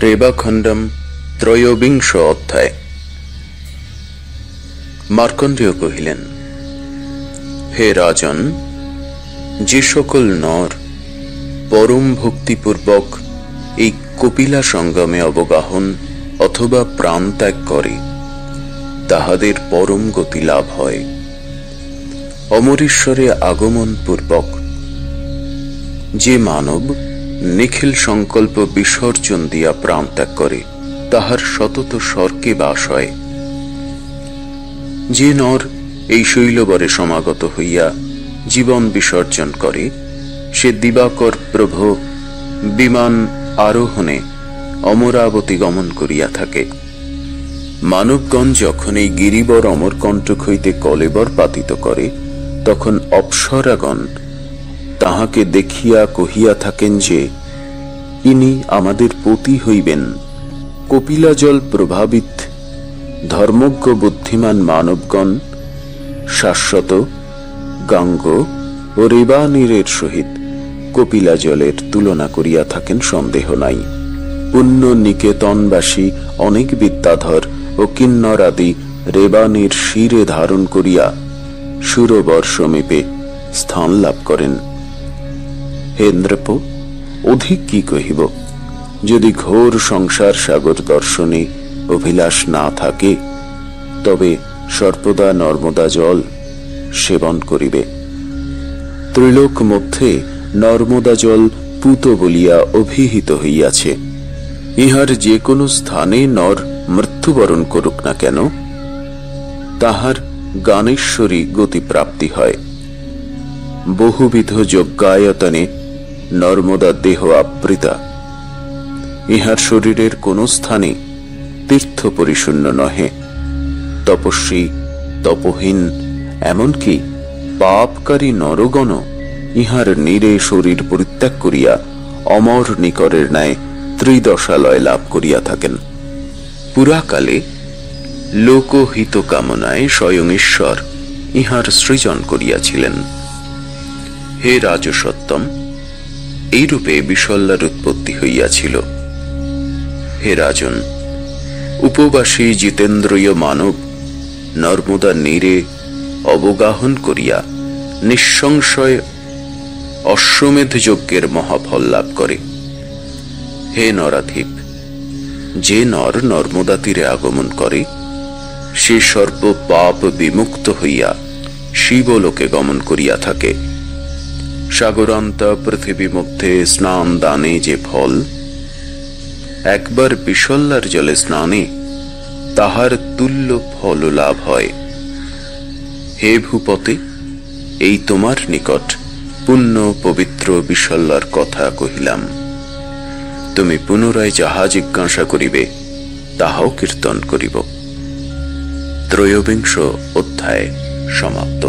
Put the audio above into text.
रेवाखंडम त्रयोविंश अध्याय। मार्कंडेय कहिलेन, हे राजन, जे सकल नर परम भक्तिपूर्वक এই কপিলা संगमे अवगाहन अथवा प्राण त्याग करे ताहादेर परम गति लाभ হয়। अमरेश्वरे आगमन पूर्वक जे मानव निखिल संकल्प विसर्जन दिया प्राण त्याग करे ताहार सतत स्वर्गे बास হয়। जे नर এই শৈলবরে সমাগত হইয়া জীবন বিসর্জন করে সে দিবাকর প্রভু বিমান আরোহণে অমরাবতী গমন করিয়া থাকে। মানবগণ যখন এই গিরিবর অমরকণ্টক হইতে কলেবর পাতিত করে তখন অপ্সরাগণ তাহাকে দেখিয়া কহিয়া থাকেন যে ইনি আমাদের পতি হইবেন। কপিলা জল প্রভাবিত ধর্মজ্ঞ বুদ্ধিমান মানবগণ শাশ্বত গাঙ্গ ও রেবানীরের সহিত কপিলা জলের তুলনা করিয়া থাকেন সন্দেহ নাই। পুণ্য নিকেতনবাসী অনেক বিদ্যাধর ও কিন্নর আদি রেবানীর শিরে ধারণ করিয়া সুরবর সমীপে স্থান লাভ করেন। হে নৃপ, অধিক কি কহিব? যদি ঘোর সংসার সাগর দর্শনে অভিলাষ না থাকে তবে সর্বদা নর্মদা জল সেবন করিবে। ত্রিলোক মধ্যে নর্মদা জল পুত বলিয়া অভিহিত হইয়াছে। ইহার যে কোনো স্থানে নর মৃত্যুবরণ করুক না কেন তাহার গানেশ্বরী গতিপ্রাপ্তি হয়। বহুবিধ যজ্ঞায়তনে নর্মদা দেহ আবৃতা। ইহার শরীরের কোন স্থানে তীর্থ পরিশূন্য নহে। তপস্বী তপহীন এমনকি পাপকারী নরগণ ইহার নীরে শরীর পরিত্যাগ করিয়া অমর নিকরের ন্যায় ত্রিদশালয় লাভ করিয়া থাকেন। পুরাকালে লোকহিত কামনায় স্বয়ং ঈশ্বর ইহার সৃজন করিয়াছিলেন। হে রাজসত্তম, এইরূপে বিশল্যার উৎপত্তি হইয়াছিল। হে রাজন, উপবাসী জিতেন্দ্রিয় মানব নর্মদা নীরে অবগাহন করিয়া নিঃসংশয় অশ্বমেধ যজ্ঞের মহাফল লাভ করে। হে নরাধিপ, যে নর নর্মদা তীরে আগমন করে সে সর্ব পাপ বিমুক্ত হইয়া শিবলোকে গমন করিয়া থাকে। সাগরান্ত পৃথিবী মধ্যে স্নান দানে যে ফল একবার বিশল্যার জলে স্নানে তাহার তুল্য ফল লাভ হয়। হে ভূপতে, এই তোমার নিকট পুণ্য পবিত্র বিশল্যার কথা কহিলাম। তুমি পুনরায় যাহা জিজ্ঞাসা করিবে তাহাও কীর্তন করিব। ত্রয়োবিংশ অধ্যায় সমাপ্ত।